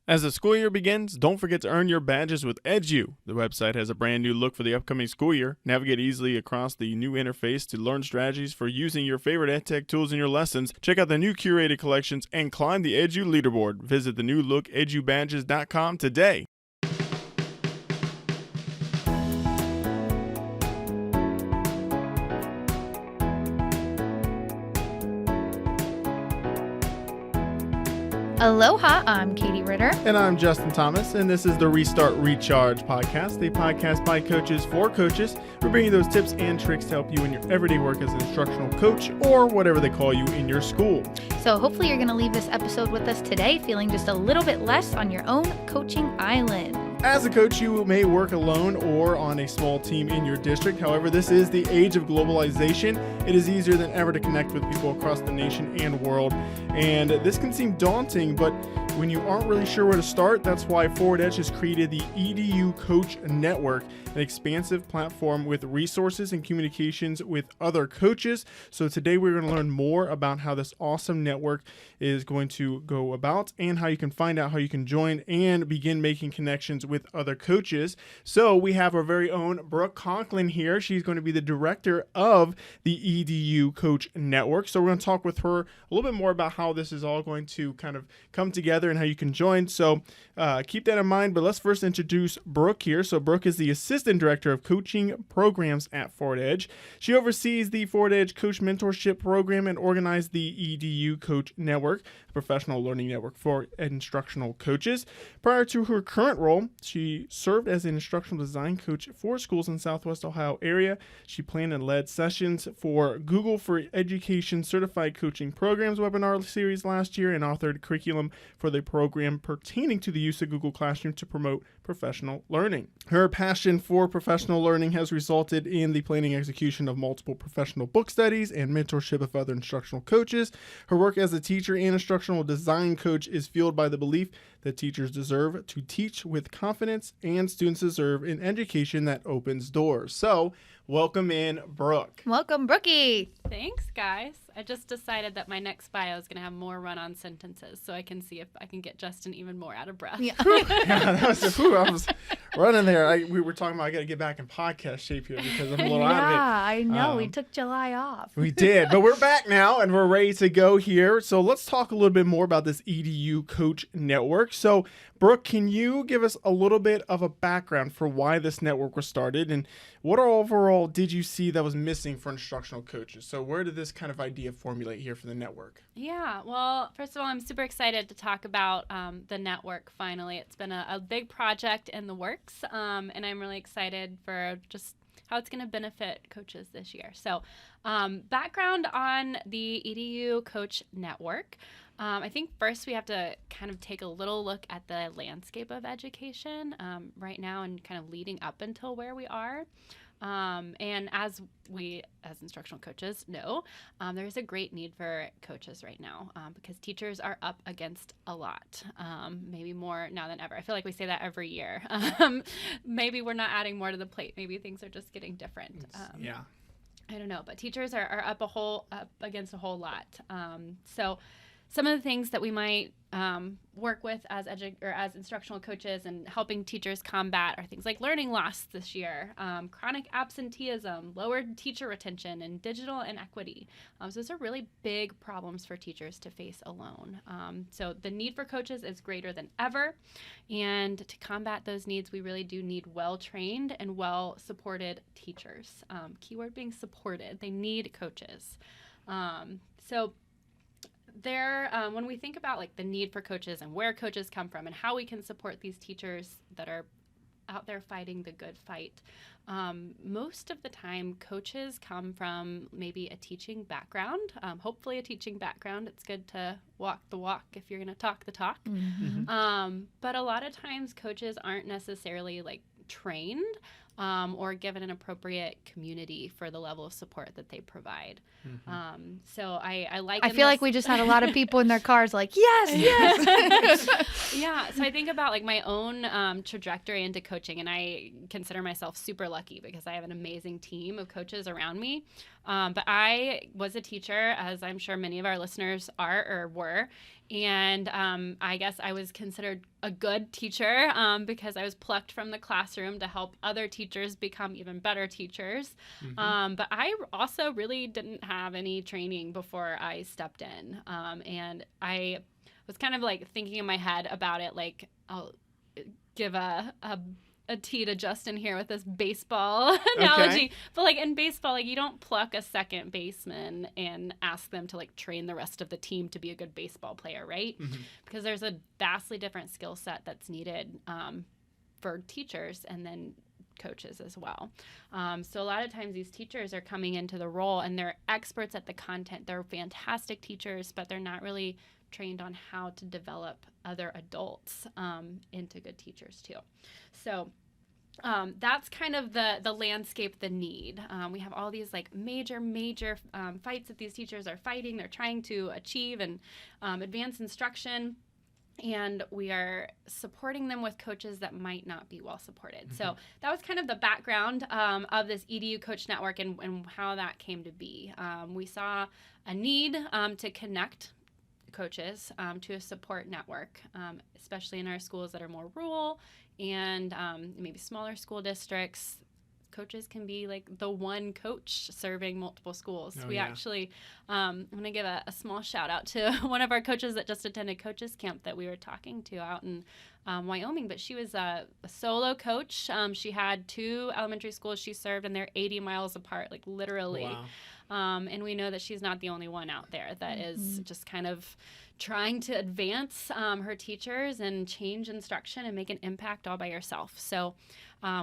As the school year begins, don't forget to earn your badges with EDU. The website has a brand new look for the upcoming school year. Navigate easily across the new interface to learn strategies for using your favorite EdTech tools in your lessons. Check out the new curated collections and climb the EDU leaderboard. Visit the new look edubadges.com today. Aloha, I'm Katie Ritter. And I'm Justin Thomas, and this is the Restart Recharge podcast, a podcast by coaches for coaches. We're bringing those tips and tricks to help you in your everyday work as an instructional coach or whatever they call you in your school. So hopefully you're going to leave this episode with us today feeling just a little bit less on your own coaching island. As a coach, you may work alone or on a small team in your district. However, this is the age of globalization. It is easier than ever to connect with people across the nation and world. And this can seem daunting, but when you aren't really sure where to start, that's why Forward Edge has created the EDU Coach Network, an expansive platform with resources and communications with other coaches. So today we're going to learn more about how this awesome network is going to go about and how you can find out how you can join and begin making connections with other coaches. So we have our very own Brooke Conklin here. She's going to be the director of the EDU Coach Network. So we're going to talk with her a little bit more about how this is all going to kind of come together and how you can join. So keep that in mind. But let's first introduce Brooke here. So Brooke is the Assistant Director of Coaching Programs at Forward Edge. She oversees the Forward Edge Coach Mentorship Program and organized the EDU Coach Network, a professional learning network for instructional coaches. Prior to her current role, she served as an instructional design coach for schools in Southwest Ohio area. She planned and led sessions for Google for Education Certified Coaching Programs webinar series last year and authored curriculum for the program pertaining to the use of Google Classroom to promote professional learning. Her passion for professional learning has resulted in the planning and execution of multiple professional book studies and mentorship of other instructional coaches. Her work as a teacher and instructional design coach is fueled by the belief that teachers deserve to teach with confidence and students deserve an education that opens doors. So, welcome in, Brooke. Welcome, Brookie. Thanks, guys. I just decided that my next bio is going to have more run-on sentences, so I can see if I can get Justin even more out of breath. Yeah. Yeah, that was, I was running there. We were talking about I got to get back in podcast shape here because I'm a little out of it. Yeah, I know. We took July off. We did, but we're back now and we're ready to go here. So let's talk a little bit more about this EDU Coach Network. So, Brooke, can you give us a little bit of a background for why this network was started and what overall did you see that was missing for instructional coaches? So where did this kind of idea formulate here for the network? Yeah, well, first of all, I'm super excited to talk about the network finally. It's been a big project in the works, and I'm really excited for just how it's going to benefit coaches this year. So background on the EDU Coach Network. I think first we have to kind of take a little look at the landscape of education right now and kind of leading up until where we are. And as we, as instructional coaches, know, there's a great need for coaches right now because teachers are up against a lot, maybe more now than ever. I feel like we say that every year. Maybe we're not adding more to the plate. Maybe things are just getting different. Yeah. I don't know, but teachers are up against a whole lot. So some of the things that we might work with as instructional coaches and helping teachers combat are things like learning loss this year, chronic absenteeism, lowered teacher retention, and digital inequity. So those are really big problems for teachers to face alone. So the need for coaches is greater than ever. And to combat those needs, we really do need well-trained and well-supported teachers. Keyword being supported. They need coaches. When we think about like the need for coaches and where coaches come from and how we can support these teachers that are out there fighting the good fight, most of the time coaches come from maybe a teaching background, hopefully a teaching background. It's good to walk the walk if you're going to talk the talk. Mm-hmm. But a lot of times coaches aren't necessarily like trained or given an appropriate community for the level of support that they provide. Mm-hmm. So I feel like we just had a lot of people in their cars like, yes. Yeah. So I think about like my own trajectory into coaching, and I consider myself super lucky because I have an amazing team of coaches around me. But I was a teacher, as I'm sure many of our listeners are or were, And I guess I was considered a good teacher because I was plucked from the classroom to help other teachers become even better teachers. But I also really didn't have any training before I stepped in. And I was kind of like thinking in my head about it, like I'll give a tea to Justin here with this baseball analogy. But like in baseball, like you don't pluck a second baseman and ask them to like train the rest of the team to be a good baseball player, right? Because there's a vastly different skill set that's needed for teachers and then coaches as well. So a lot of times these teachers are coming into the role and they're experts at the content. They're fantastic teachers, but they're not really trained on how to develop other adults into good teachers too. So that's kind of the landscape, the need. We have all these like major fights that these teachers are fighting. They're trying to achieve and advance instruction. And we are supporting them with coaches that might not be well supported. So that was kind of the background of this EDU Coach Network and how that came to be. We saw a need to connect coaches to a support network, especially in our schools that are more rural and maybe smaller school districts. Coaches can be like the one coach serving multiple schools. We actually, I'm going to give a small shout out to one of our coaches that just attended coaches camp that we were talking to out in Wyoming, but she was a solo coach. She had 2 elementary schools she served, and they're 80 miles apart, like literally. Wow. And we know that she's not the only one out there that is just kind of trying to advance her teachers and change instruction and make an impact all by herself. So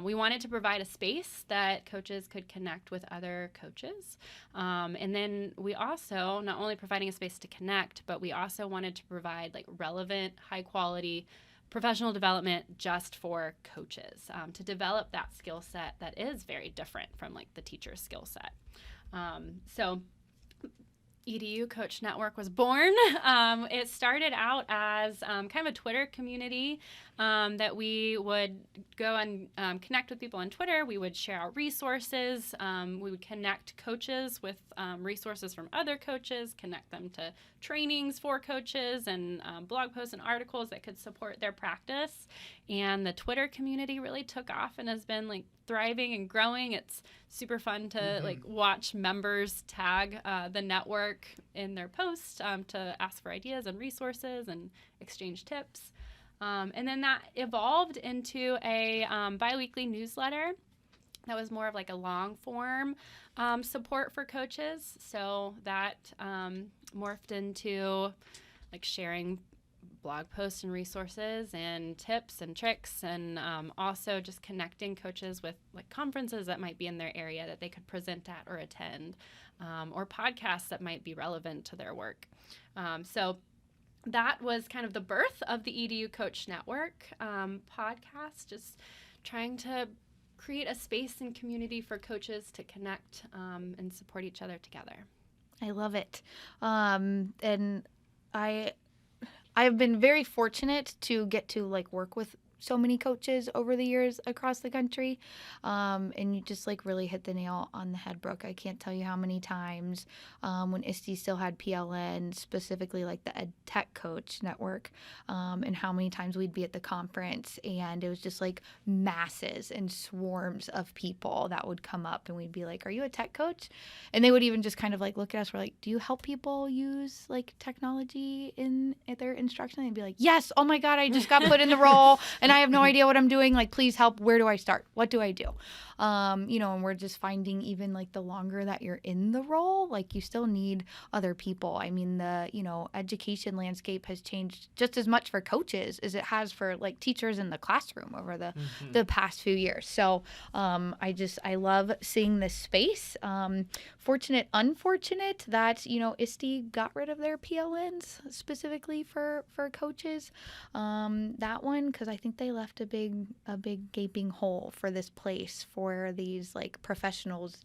we wanted to provide a space that coaches could connect with other coaches. And then we also, not only providing a space to connect, but we also wanted to provide like relevant, high quality professional development just for coaches to develop that skill set that is very different from like the teacher's skill set. So EDU Coach Network was born. It started out as kind of a Twitter community that we would go and connect with people on Twitter. We would share our resources. We would connect coaches with resources from other coaches, connect them to trainings for coaches and blog posts and articles that could support their practice. And the Twitter community really took off and has been like thriving and growing. It's super fun to like watch members tag the network in their posts to ask for ideas and resources and exchange tips. And then that evolved into a biweekly newsletter that was more of like a long form support for coaches. So that morphed into like sharing blog posts and resources and tips and tricks, and also just connecting coaches with like conferences that might be in their area that they could present at or attend, or podcasts that might be relevant to their work. So that was kind of the birth of the EDU Coach Network podcast, just trying to create a space and community for coaches to connect and support each other together. I love it. And I've been very fortunate to get to like work with so many coaches over the years across the country. And you just like really hit the nail on the head, Brooke. I can't tell you how many times when ISTE still had PLN, specifically like the Ed Tech Coach Network, and how many times we'd be at the conference and it was just like masses and swarms of people that would come up and we'd be like, are you a tech coach? And they would even just kind of like look at us. We're like, do you help people use like technology in their instruction? And they'd be like, yes, oh my God, I just got put in the role and I have no idea what I'm doing. Like, please help. Where do I start? What do I do? And we're just finding even like the longer that you're in the role, like you still need other people. I mean, the, education landscape has changed just as much for coaches as it has for like teachers in the classroom over the past few years. So I love seeing this space. Fortunate, unfortunate that, ISTE got rid of their PLNs specifically for coaches. That one, because I think they left a big gaping hole for this place for these like professionals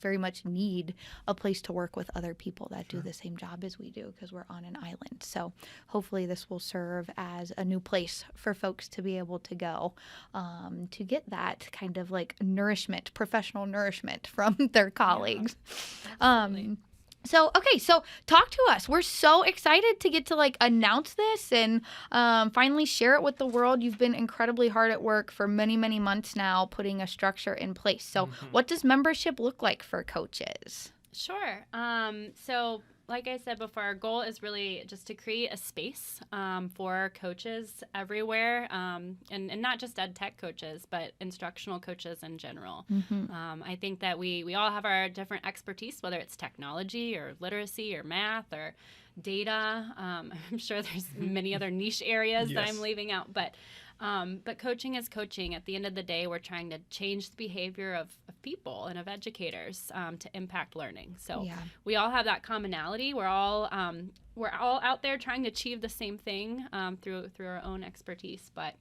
very much need a place to work with other people that do the same job as we do because we're on an island. So hopefully this will serve as a new place for folks to be able to go to get that kind of like nourishment, professional nourishment from their colleagues. So, okay, so talk to us. We're so excited to get to like announce this and finally share it with the world. You've been incredibly hard at work for many, many months now, putting a structure in place. So, what does membership look like for coaches? Sure. So like I said before, our goal is really just to create a space for coaches everywhere, and not just ed tech coaches, but instructional coaches in general. I think that we all have our different expertise, whether it's technology or literacy or math or data. I'm sure there's many other niche areas that I'm leaving out, but coaching is coaching. At the end of the day, we're trying to change the behavior of people and of educators to impact learning. So we all have that commonality. We're all out there trying to achieve the same thing through our own expertise. But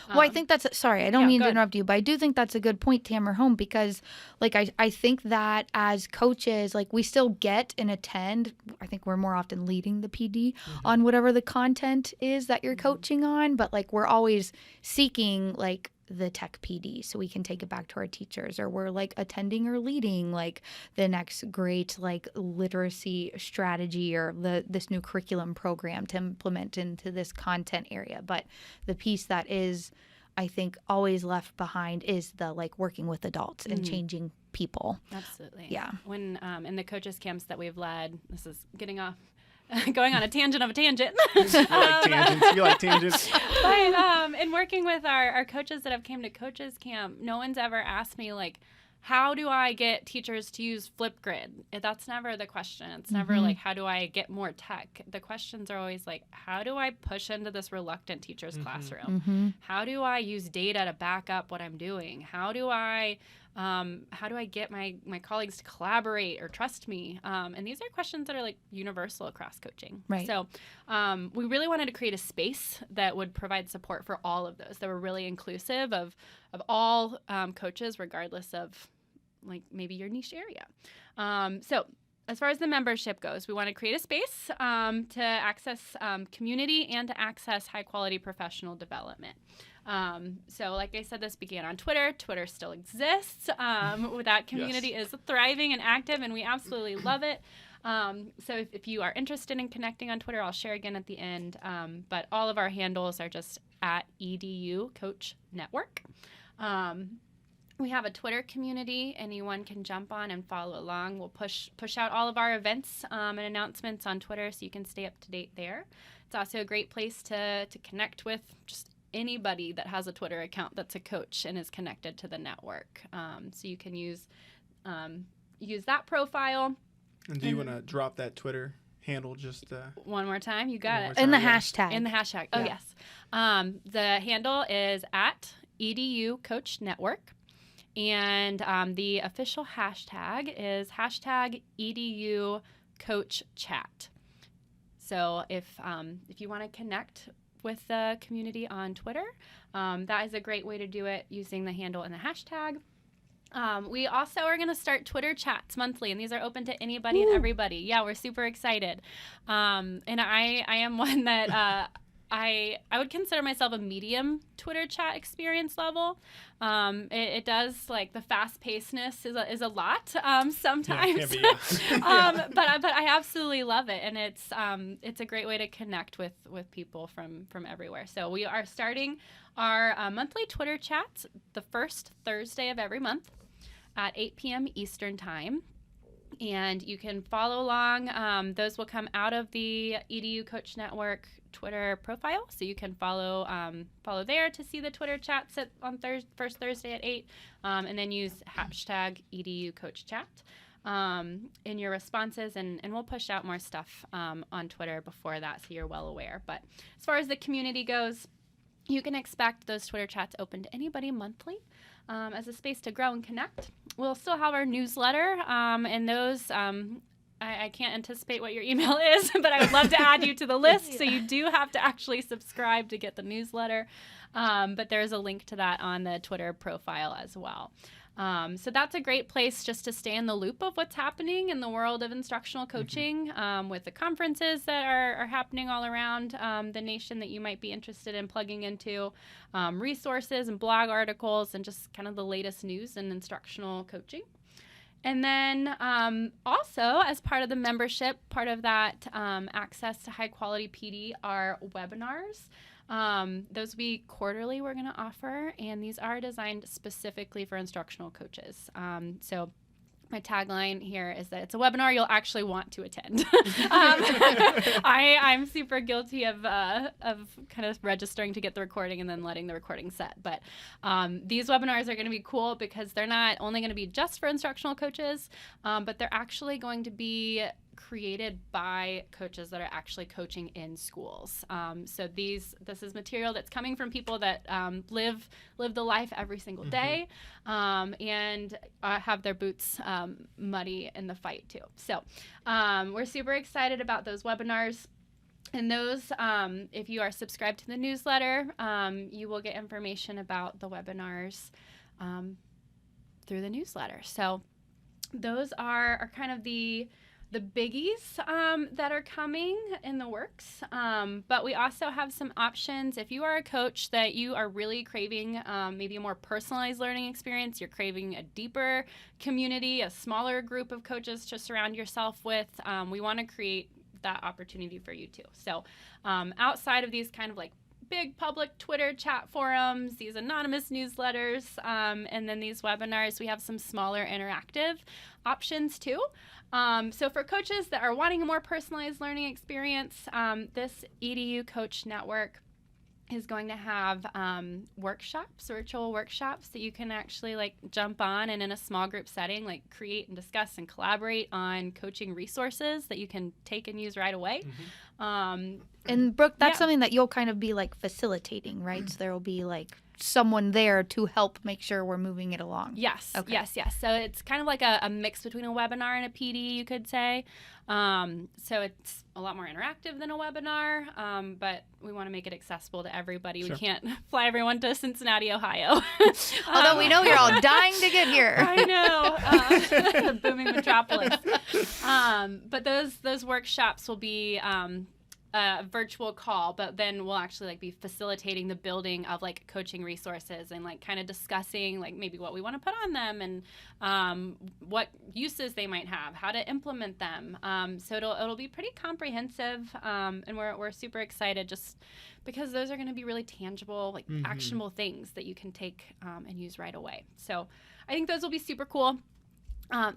well, I think that's sorry, I don't mean to interrupt you, but I do think that's a good point to hammer home, because like I think that as coaches, like we still get and attend. I think we're more often leading the PD on whatever the content is that you're coaching on, but like we're always seeking like the tech PD so we can take it back to our teachers, or we're like attending or leading like the next great like literacy strategy or this new curriculum program to implement into this content area. But the piece that is, I think, always left behind is the like working with adults and changing people. Absolutely. Yeah. When in the coaches camps that we've led, this is getting off going on a tangent of a tangent. You like tangents. But in working with our coaches that have came to coaches camp, no one's ever asked me like, how do I get teachers to use Flipgrid? That's never the question. It's never like, how do I get more tech? The questions are always like, how do I push into this reluctant teacher's classroom? How do I use data to back up what I'm doing? How do I get my colleagues to collaborate or trust me? And these are questions that are like universal across coaching. Right. So we really wanted to create a space that would provide support for all of those, that were really inclusive of all coaches, regardless of like maybe your niche area. So as far as the membership goes, we want to create a space to access community and to access high quality professional development. So like I said, this began on Twitter. Twitter still exists. That community is thriving and active, and we absolutely love it. So if you are interested in connecting on Twitter, I'll share again at the end. But all of our handles are just at EDU Coach Network. We have a Twitter community. Anyone can jump on and follow along. We'll push out all of our events and announcements on Twitter, so you can stay up to date there. It's also a great place to connect with just anybody that has a Twitter account that's a coach and is connected to the network. So you can use that profile. And do you want to drop that Twitter handle just one more time? You got it. In the hashtag. In the hashtag. Oh, yes. The handle is at EDU Coach Network. And the official hashtag is hashtag EDU Coach Chat. So if you want to connect with the community on Twitter, that is a great way to do it, using the handle and the hashtag. We also are going to start Twitter chats monthly, and these are open to anybody and everybody. Yeah, we're super excited. And I am one that I would consider myself a medium Twitter chat experience level. It does, like, the fast-pacedness is a lot sometimes. Yeah, it can be, but I absolutely love it, and it's a great way to connect with people from everywhere. So we are starting our monthly Twitter chats the first Thursday of every month at 8 p.m. Eastern Time. And you can follow along. Those will come out of the EDU Coach Network Twitter profile, so you can follow there to see the Twitter chats on first Thursday at 8, and then use hashtag EDU Coach Chat in your responses, and we'll push out more stuff on Twitter before that, so you're well aware. But as far as the community goes, you can expect those Twitter chats open to anybody monthly as a space to grow and connect. We'll still have our newsletter, and those I can't anticipate what your email is, but I would love to add you to the list. So you do have to actually subscribe to get the newsletter. But there's a link to that on the Twitter profile as well. So that's a great place just to stay in the loop of what's happening in the world of instructional coaching, with the conferences that are happening all around the nation that you might be interested in plugging into, resources and blog articles, and just kind of the latest news in instructional coaching. And then also, as part of the membership, part of that access to high quality PD are webinars. Those will be quarterly we're going to offer, and these are designed specifically for instructional coaches. So my tagline here is that it's a webinar you'll actually want to attend. I'm super guilty of kind of registering to get the recording and then letting the recording set. But these webinars are going to be cool because they're not only going to be just for instructional coaches, but they're actually going to be created by coaches that are actually coaching in schools. So this is material that's coming from people that live the life every single day, and have their boots muddy in the fight too. So we're super excited about those webinars. And those, if you are subscribed to the newsletter, you will get information about the webinars through the newsletter. So those are kind of the biggies that are coming in the works. But we also have some options. If you are a coach that you are really craving maybe a more personalized learning experience, you're craving a deeper community, a smaller group of coaches to surround yourself with, we want to create that opportunity for you too. So outside of these kind of like big public Twitter chat forums, these anonymous newsletters, and then these webinars, we have some smaller interactive options too. So for coaches that are wanting a more personalized learning experience, this EDU Coach Network is going to have workshops, virtual workshops that you can actually like jump on and in a small group setting, like create and discuss and collaborate on coaching resources that you can take and use right away. And Brooke, that's something that you'll kind of be like facilitating, right? So there will be like someone there to help make sure we're moving it along. Yes, okay. yes. So it's kind of like a mix between a webinar and a PD, you could say. So it's a lot more interactive than a webinar, but we want to make it accessible to everybody. Sure. We can't fly everyone to Cincinnati, Ohio. Although we know you're all dying to get here. I know, the booming metropolis. But those workshops will be a virtual call, but then we'll actually like be facilitating the building of like coaching resources and like kind of discussing like maybe what we want to put on them and what uses they might have, how to implement them. So it'll be pretty comprehensive, and we're super excited just because those are going to be really tangible, like actionable things that you can take and use right away. So I think those will be super cool.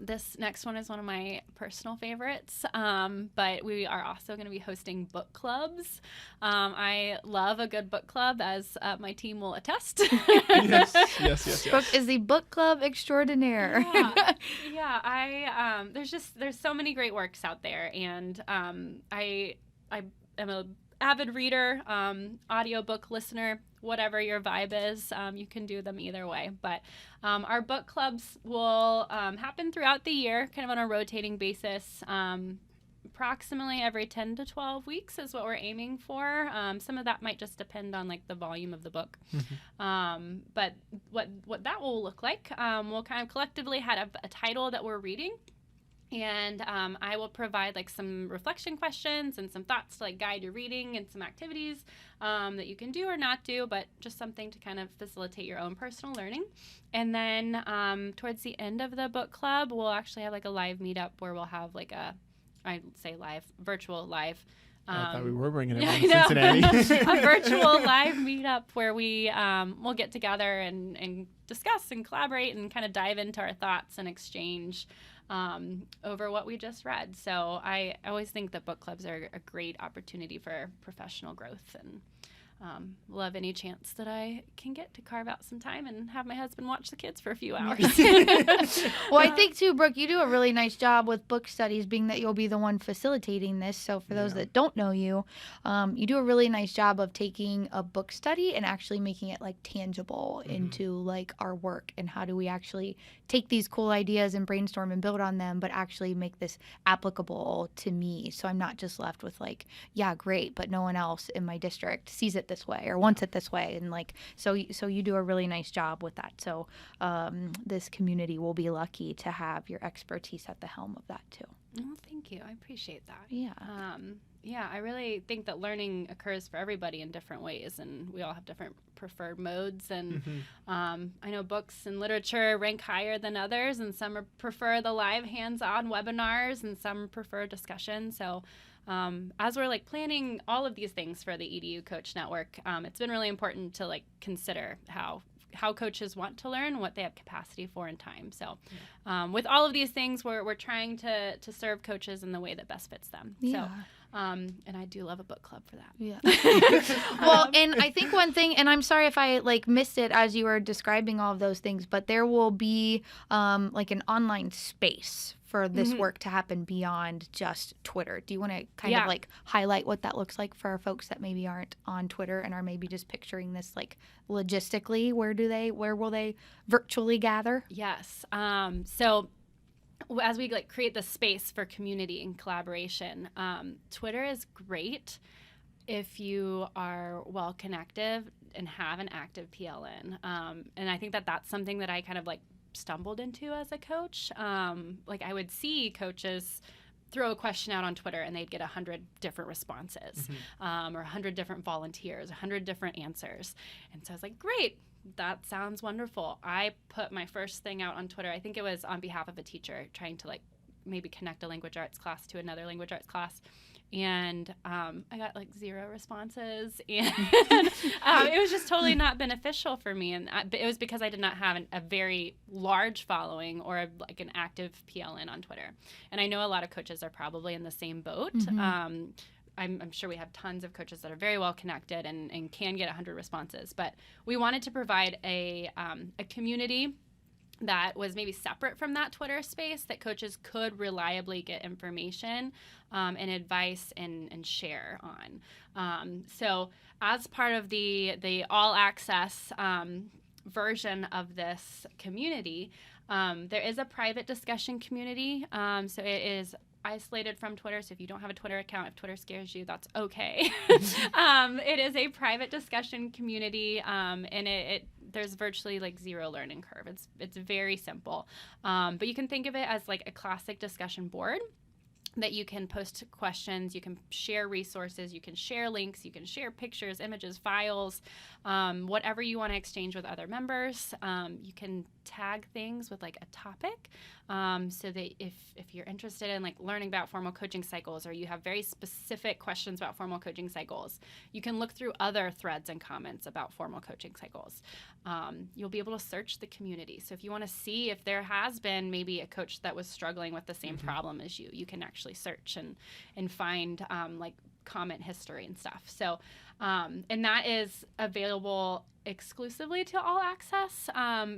This next one is one of my personal favorites, but we are also going to be hosting book clubs. I love a good book club, as my team will attest. Yes. Brooke is the book club extraordinaire. Yeah. There's so many great works out there, and I am a avid reader, audiobook listener, whatever your vibe is, you can do them either way. But our book clubs will happen throughout the year, kind of on a rotating basis. Approximately every 10 to 12 weeks is what we're aiming for. Some of that might just depend on like the volume of the book. But what that will look like, we'll kind of collectively have a title that we're reading. And I will provide like some reflection questions and some thoughts to like guide your reading and some activities that you can do or not do, but just something to kind of facilitate your own personal learning. And then towards the end of the book club, we'll actually have like a live meetup where we'll have like virtual live. I thought we were bringing it to Cincinnati. A virtual live meetup where we'll get together and discuss and collaborate and kind of dive into our thoughts and exchange over what we just read. So I always think that book clubs are a great opportunity for professional growth, and love any chance that I can get to carve out some time and have my husband watch the kids for a few hours. Well, I think too, Brooke, you do a really nice job with book studies, being that you'll be the one facilitating this. So for those that don't know you, you do a really nice job of taking a book study and actually making it like tangible into like our work, and how do we actually take these cool ideas and brainstorm and build on them, but actually make this applicable to me. So I'm not just left with like, yeah, great, but no one else in my district sees it this way or wants it this way. And like, so you do a really nice job with that. So this community will be lucky to have your expertise at the helm of that too. Oh, thank you. I appreciate that. Yeah. Yeah, I really think that learning occurs for everybody in different ways, and we all have different preferred modes. And I know books and literature rank higher than others, and some prefer the live hands-on webinars, and some prefer discussion. So as we're like planning all of these things for the EDU Coach Network, it's been really important to like consider how coaches want to learn, what they have capacity for in time. So with all of these things, we're trying to serve coaches in the way that best fits them. Yeah. So, and I do love a book club for that. Yeah. Well, and I think one thing, and I'm sorry if I like missed it as you were describing all of those things, but there will be like an online space for this work to happen beyond just Twitter. Do you want to kind of like highlight what that looks like for our folks that maybe aren't on Twitter and are maybe just picturing this like logistically? Where will they virtually gather? Yes. So as we like create the space for community and collaboration, Twitter is great if you are well connected and have an active PLN. And I think that that's something that I kind of like stumbled into as a coach. Like I would see coaches throw a question out on Twitter and they'd get 100 different responses, or 100 different volunteers, 100 different answers. And so I was like, great, that sounds wonderful. I put my first thing out on Twitter. I think it was on behalf of a teacher trying to like maybe connect a language arts class to another language arts class. And I got like 0 responses, and it was just totally not beneficial for me. And it was because I did not have a very large following or like an active PLN on Twitter. And I know a lot of coaches are probably in the same boat. I'm sure we have tons of coaches that are very well connected and can get 100 responses. But we wanted to provide a community that was maybe separate from that Twitter space that coaches could reliably get information and advice and share on. So as part of the all access version of this community, there is a private discussion community. So it is isolated from Twitter. So if you don't have a Twitter account, if Twitter scares you, that's okay. It is a private discussion community, and there's virtually like 0 learning curve. It's very simple. But you can think of it as like a classic discussion board that you can post questions, you can share resources, you can share links, you can share pictures, images, files, whatever you want to exchange with other members. You can tag things with like a topic, so that if you're interested in like learning about formal coaching cycles, or you have very specific questions about formal coaching cycles, you can look through other threads and comments about formal coaching cycles. You'll be able to search the community. So if you want to see if there has been maybe a coach that was struggling with the same problem as you can actually search and find like comment history and stuff. So and that is available exclusively to all access,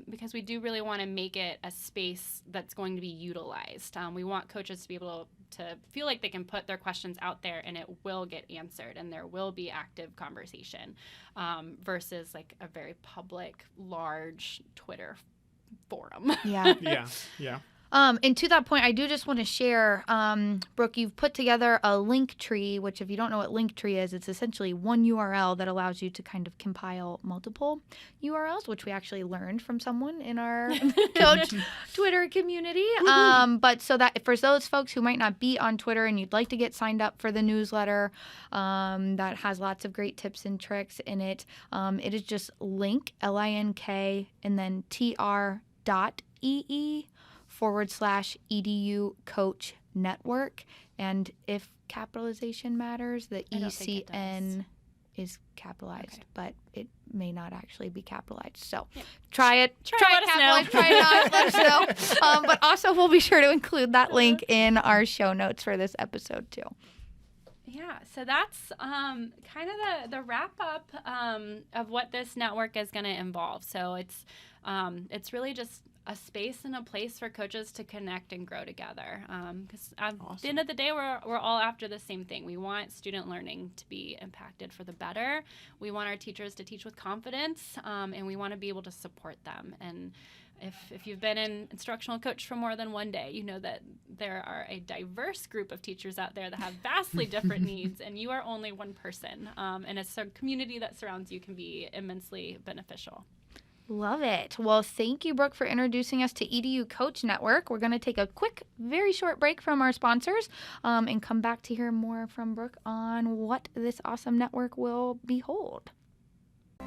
because we do really want to make it a space that's going to be utilized. We want coaches to be able to feel like they can put their questions out there and it will get answered and there will be active conversation, versus like a very public, large Twitter forum. Yeah. And to that point, I do just want to share, Brooke, you've put together a link tree, which if you don't know what link tree is, it's essentially one URL that allows you to kind of compile multiple URLs, which we actually learned from someone in our coach Twitter community. But so that for those folks who might not be on Twitter and you'd like to get signed up for the newsletter, that has lots of great tips and tricks in it, it is just link, LINK, and then tr.ee/EDU Coach Network. And if capitalization matters, the ECN is capitalized, but it may not actually be capitalized. So try it. Try it capitalized. Try it not. Let us know. But also, we'll be sure to include that link in our show notes for this episode too. Yeah, so that's kind of the wrap up of what this network is going to involve. So it's really just a space and a place for coaches to connect and grow together. Because at the end of the day, we're all after the same thing. We want student learning to be impacted for the better. We want our teachers to teach with confidence, and we want to be able to support them. And if you've been an instructional coach for more than one day, you know that there are a diverse group of teachers out there that have vastly different needs, and you are only one person. And it's a community that surrounds you can be immensely beneficial. Love it. Well, thank you, Brooke, for introducing us to EDU Coach Network. We're going to take a quick, very short break from our sponsors and come back to hear more from Brooke on what this awesome network will behold.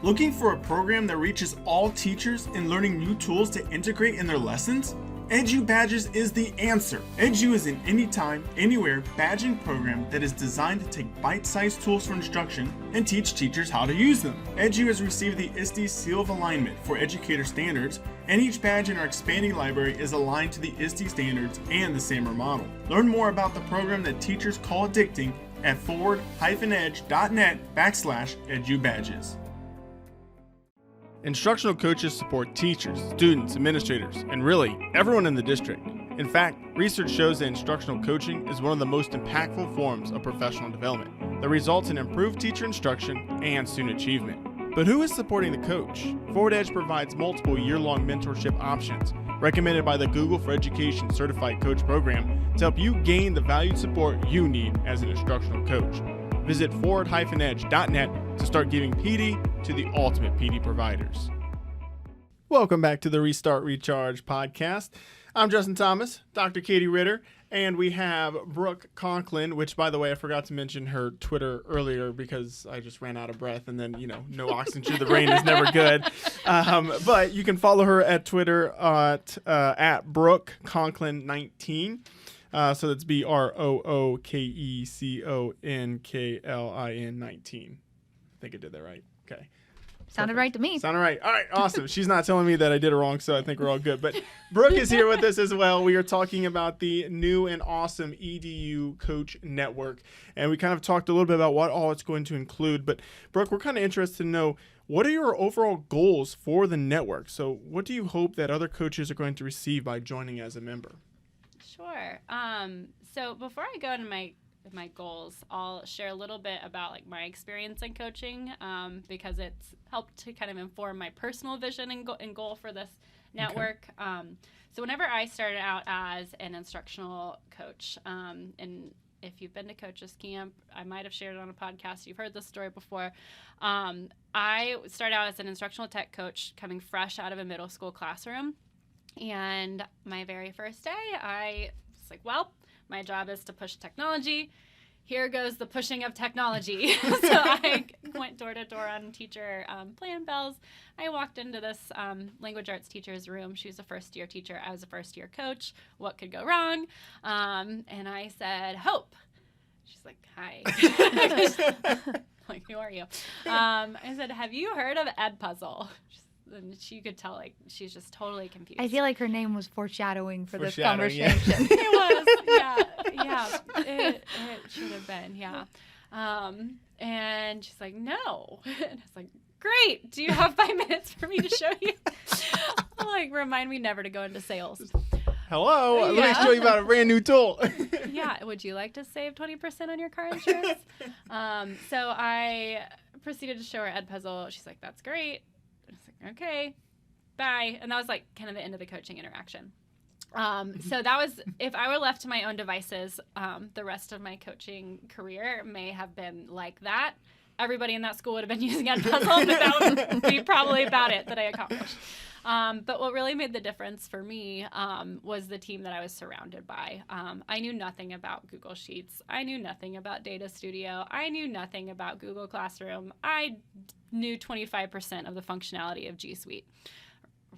Looking for a program that reaches all teachers in learning new tools to integrate in their lessons? EDU Badges is the answer. EDU is an anytime, anywhere badging program that is designed to take bite-sized tools for instruction and teach teachers how to use them. EDU has received the ISTE Seal of Alignment for educator standards, and each badge in our expanding library is aligned to the ISTE standards and the SAMR model. Learn more about the program that teachers call addicting at forward-edge.net/EDU Badges. Instructional coaches support teachers, students, administrators, and really everyone in the district. In fact, research shows that instructional coaching is one of the most impactful forms of professional development that results in improved teacher instruction and student achievement. But who is supporting the coach? Forward Edge provides multiple year-long mentorship options recommended by the Google for Education Certified Coach Program to help you gain the valued support you need as an instructional coach. Visit forward-edge.net to start giving PD to the ultimate PD providers. Welcome back to the Restart Recharge podcast. I'm Justin Thomas, Dr. Katie Ritter, and we have Brooke Conklin, which, by the way, I forgot to mention her Twitter earlier because I just ran out of breath, and then, no oxygen to the brain is never good. But you can follow her at Twitter at Brooke Conklin 19. So that's BROOKECONKLIN 19. I think I did that right. Okay. Sounded right to me. Sounded right. All right, awesome. She's not telling me that I did it wrong, so I think we're all good. But Brooke is here with us as well. We are talking about the new and awesome EDU Coach Network, and we kind of talked a little bit about what all it's going to include. But Brooke, we're kind of interested to know, what are your overall goals for the network? So what do you hope that other coaches are going to receive by joining as a member? Sure. So before I go into my goals, I'll share a little bit about my experience in coaching because it's helped to kind of inform my personal vision and goal for this network. Okay. So whenever I started out as an instructional coach, and if you've been to Coaches Camp, I might have shared it on a podcast. You've heard this story before. I started out as an instructional tech coach coming fresh out of a middle school classroom. And my very first day, I was like, well, my job is to push technology. Here goes the pushing of technology. So I went door to door on teacher plan bells. I walked into this language arts teacher's room. She was a first-year teacher. I was a first-year coach. What could go wrong? And I said, Hope. She's like, hi. Like, who are you? I said, have you heard of Edpuzzle? And she could tell, she's just totally confused. I feel like her name was foreshadowing for this conversation. Yeah. It was, yeah. It should have been, yeah. And she's like, no. And I was like, great. Do you have 5 minutes for me to show you? Remind me never to go into sales. Hello, let me show you about a brand new tool. Yeah, would you like to save 20% on your car insurance? So I proceeded to show her Edpuzzle. She's like, that's great. Okay, bye. And that was kind of the end of the coaching interaction. So that was, if I were left to my own devices, the rest of my coaching career may have been like that. Everybody in that school would have been using Edpuzzle, but that would be probably about it that I accomplished. But what really made the difference for me was the team that I was surrounded by. I knew nothing about Google Sheets. I knew nothing about Data Studio. I knew nothing about Google Classroom. I knew 25% of the functionality of G Suite.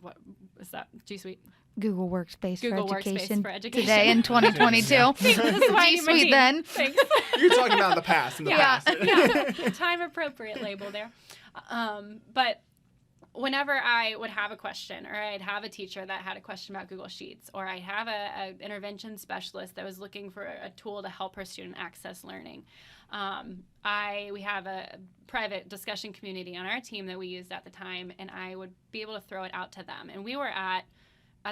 What is that? G Suite? Google Workspace Google for Workspace for Education. Today in 2022. This is why G Suite then. Thanks. You're talking about the past. Past. Yeah. Time appropriate label there. But whenever I would have a question, or I'd have a teacher that had a question about Google Sheets, or I'd have a intervention specialist that was looking for a tool to help her student access learning, we have a private discussion community on our team that we used at the time, and I would be able to throw it out to them. And we were at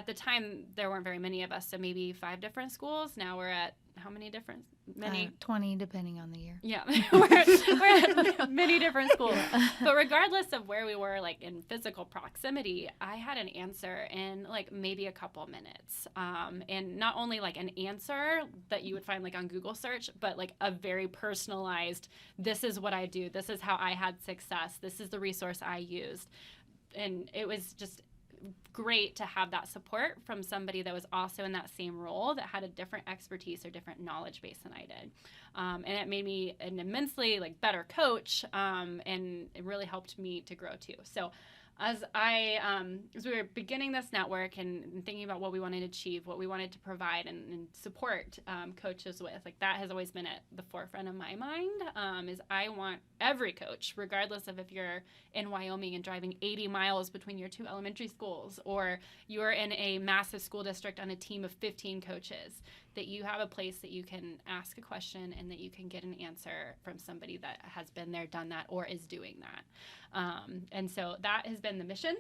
the time, there weren't very many of us, so maybe 5 different schools. Now we're at how many different? Many? 20, depending on the year. Yeah, we're at many different schools. But regardless of where we were, in physical proximity, I had an answer in maybe a couple minutes. And not only an answer that you would find on Google search, but a very personalized, this is what I do, this is how I had success, this is the resource I used. it was just great to have that support from somebody that was also in that same role that had a different expertise or different knowledge base than I did. And it made me an immensely better coach, and it really helped me to grow too. So as we were beginning this network and thinking about what we wanted to achieve, what we wanted to provide and support coaches with, that has always been at the forefront of my mind, is I want every coach, regardless of if you're in Wyoming and driving 80 miles between your 2 elementary schools, or you're in a massive school district on a team of 15 coaches, that you have a place that you can ask a question and that you can get an answer from somebody that has been there, done that, or is doing that. And so that has been the mission.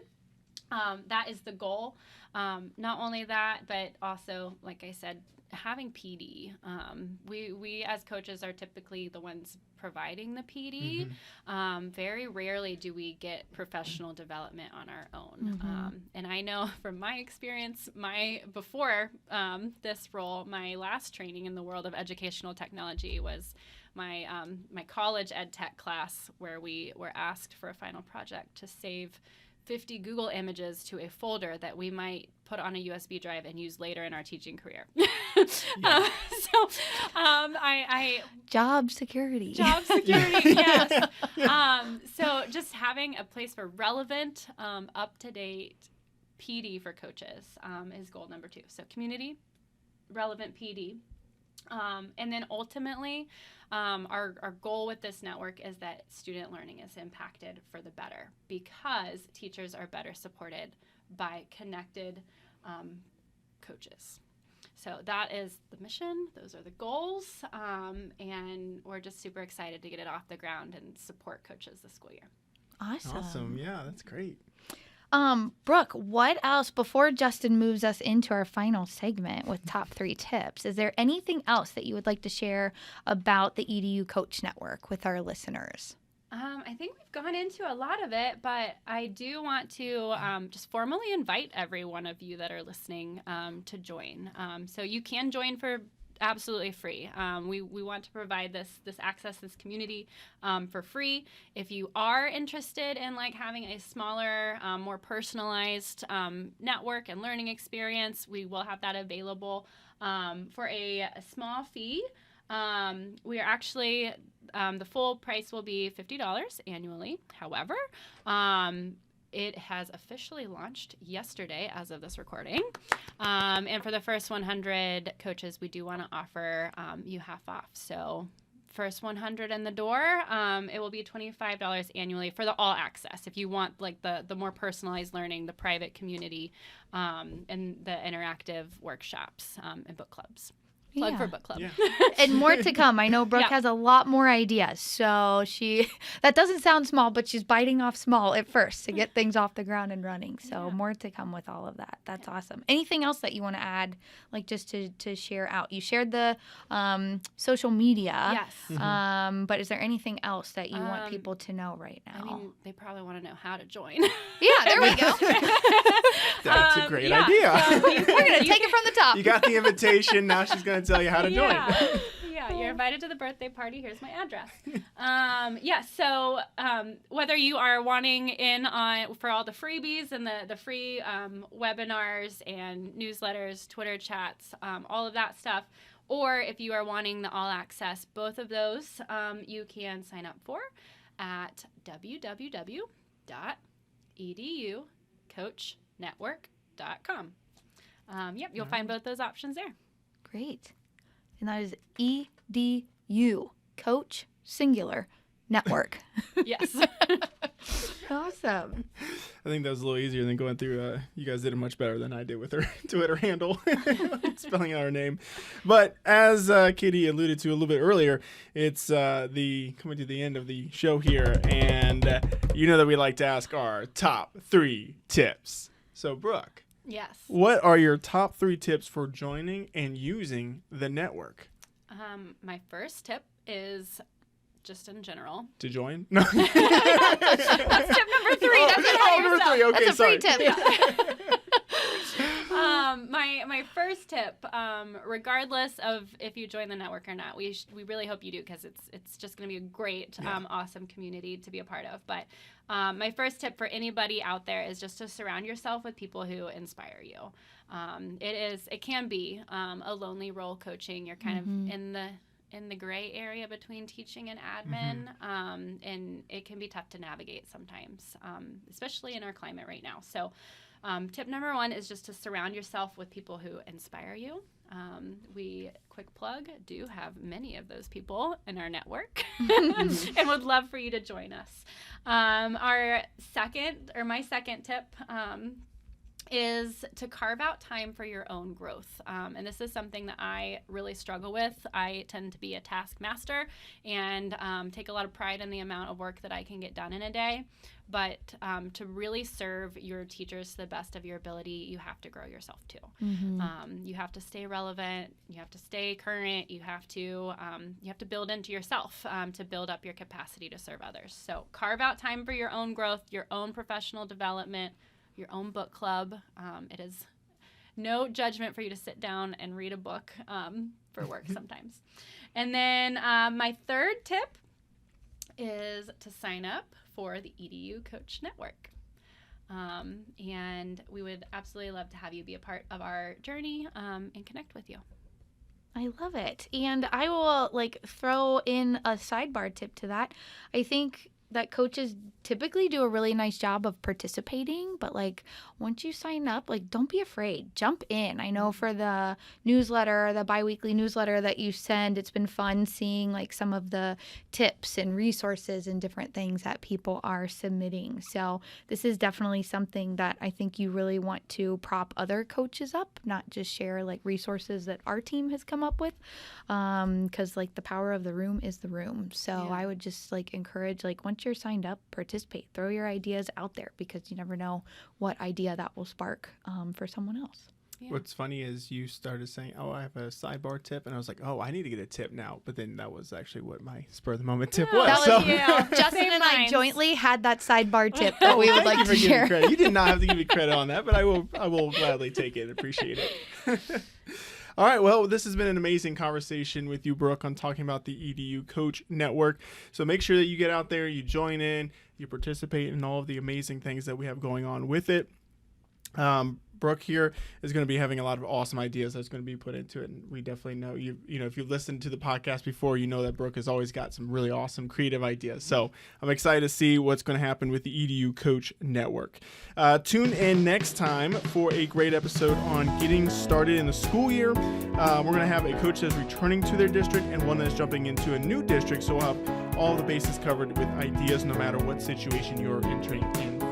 That is the goal. Not only that, but also, like I said, having PD. We as coaches are typically the ones providing the PD. Very rarely do we get professional development on our own. And I know from my experience, before this role, my last training in the world of educational technology was my college ed tech class, where we were asked for a final project to save 50 Google images to a folder that we might put on a USB drive and use later in our teaching career. Job security. Job security, yes. So just having a place for relevant, up-to-date PD for coaches is goal number 2. So community, relevant PD. And then ultimately, our goal with this network is that student learning is impacted for the better, because teachers are better supported by connected coaches. So that is the mission. Those are the goals. And we're just super excited to get it off the ground and support coaches this school year. Awesome. Yeah, that's great. Brooke, what else, before Justin moves us into our final segment with top 3 tips, is there anything else that you would like to share about the EDU Coach Network with our listeners? I think we've gone into a lot of it, but I do want to just formally invite every one of you that are listening to join. So you can join for absolutely free. We want to provide this access, this community for free. If you are interested in having a smaller, more personalized network and learning experience, we will have that available for a small fee. We are actually, the full price will be $50 annually. However, it has officially launched yesterday as of this recording. And for the first 100 coaches, we do want to offer you half off. So first 100 in the door, it will be $25 annually for the all access. If you want the more personalized learning, the private community, and the interactive workshops and book clubs. Plug for book club. Yeah. And more to come. I know Brooke has a lot more ideas. So that doesn't sound small, but she's biting off small at first to get things off the ground and running. So more to come with all of that. That's awesome. Anything else that you want to add, just to share out? You shared the social media. Yes. But is there anything else that you want people to know right now? I mean, they probably want to know how to join. Yeah, there we go. That's a great idea. So we're going to take it from the top. You got the invitation. Now she's going to tell you how to join. Yeah, you're invited to the birthday party. Here's my address. So whether you are wanting in on for all the freebies and the free webinars and newsletters, Twitter chats, all of that stuff, or if you are wanting the all access, both of those you can sign up for at www.educoachnetwork.com. You'll find both those options there. Great. And that is EDU Coach Singular Network. Yes. Awesome. I think that was a little easier than going through. You guys did it much better than I did with her Twitter handle, spelling out her name. But as Katie alluded to a little bit earlier, it's coming to the end of the show here, and you know that we like to ask our top 3 tips. So, Brooke. Yes. What are your top 3 tips for joining and using the network? My first tip is just in general. To join? No. That's tip number 3. That's number 3. Okay, that's a free tip. My first tip, regardless of if you join the network or not, we really hope you do, because it's just going to be a great, awesome community to be a part of. But my first tip for anybody out there is just to surround yourself with people who inspire you. It can be a lonely role coaching. You're kind of in the gray area between teaching and admin, and it can be tough to navigate sometimes, especially in our climate right now. So tip number 1 is just to surround yourself with people who inspire you. We, quick plug, do have many of those people in our network and would love for you to join us. My second tip is to carve out time for your own growth. And this is something that I really struggle with. I tend to be a taskmaster and take a lot of pride in the amount of work that I can get done in a day. But to really serve your teachers to the best of your ability, you have to grow yourself too. You have to stay relevant. You have to stay current. You have to build into yourself to build up your capacity to serve others. So carve out time for your own growth, your own professional development, your own book club. It is no judgment for you to sit down and read a book for work sometimes. And then my third tip is to sign up for the EDU Coach Network. And we would absolutely love to have you be a part of our journey and connect with you. I love it. And I will throw in a sidebar tip to that. I think that coaches typically do a really nice job of participating, but once you sign up, don't be afraid. Jump in. I know for the newsletter, the biweekly newsletter that you send, it's been fun seeing some of the tips and resources and different things that people are submitting. So this is definitely something that I think you really want to prop other coaches up, not just share resources that our team has come up with, because the power of the room is the room. So I would just encourage once you're signed up, participate. Throw your ideas out there, because you never know what idea that will spark for someone else. Yeah. What's funny is you started saying, oh, I have a sidebar tip. And I was like, oh, I need to get a tip now. But then that was actually what my spur of the moment tip was. That was you. Justin and I jointly had that sidebar tip that we would like to share. You did not have to give me credit on that, but I will gladly take it. Appreciate it. All right, well, this has been an amazing conversation with you, Brooke, on talking about the EDU Coach Network. So make sure that you get out there, you join in, you participate in all of the amazing things that we have going on with it. Brooke here is going to be having a lot of awesome ideas that's going to be put into it, and we definitely know you know if you've listened to the podcast before, you know that Brooke has always got some really awesome creative ideas. So I'm excited to see what's going to happen with the EDU Coach Network. Tune in next time for a great episode on getting started in the school year. We're going to have a coach that's returning to their district and one that's jumping into a new district, so we'll have all the bases covered with ideas no matter what situation you're entering in for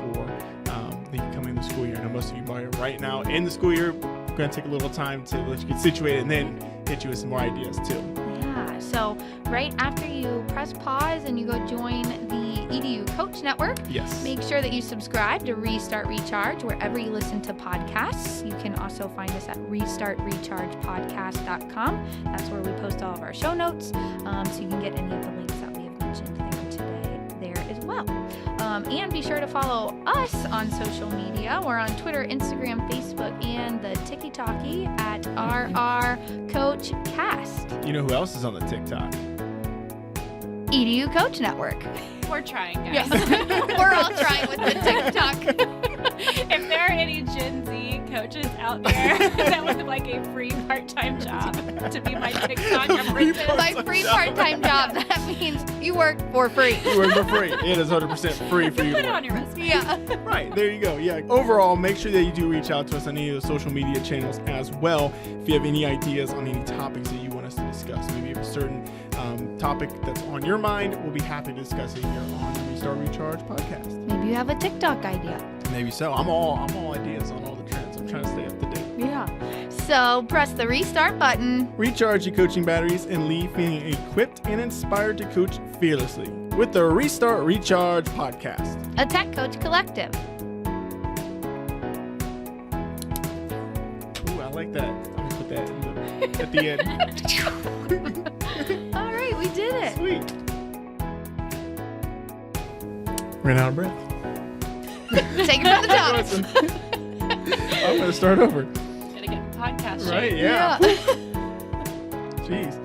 the coming school year. I know most of you are right now in the school year. We're going to take a little time to let you get situated and then hit you with some more ideas too. Yeah, so right after you press pause and you go join the EDU Coach Network, make sure that you subscribe to Restart Recharge wherever you listen to podcasts. You can also find us at restartrechargepodcast.com. That's where we post all of our show notes, so you can get any of the links that we have mentioned there today there as well. And be sure to follow us on social media. We're on Twitter, Instagram, Facebook, and the TikTok at RRCoachCast. You know who else is on the TikTok? EDU Coach Network. We're trying, guys. Yes. We're all trying with the TikTok. If there are any Gen Z coaches out there that would like a free part-time job to be my TikTok apprentice. By free part-time job, that means you work for free. You work for free. It is 100% free for you. Put it on your resume. Yeah. Right, there you go. Yeah. Overall, make sure that you do reach out to us on any of the social media channels as well. If you have any ideas on any topics that you want us to discuss, maybe a certain topic that's on your mind, we'll be happy to discuss it here on the Restart Recharge podcast. Maybe you have a TikTok idea. Maybe so. I'm all ideas on all the trends. I'm trying to stay up to date. Yeah. So press the restart button. Recharge your coaching batteries and leave feeling equipped and inspired to coach fearlessly with the Restart Recharge podcast. A Tech Coach Collective. Ooh, I like that. I'm going to put that at the end. All right, we did it. Sweet. Ran out of breath. Take it from the top. I'm going to start over. Gotta podcast. Right, Shane. yeah. Jeez.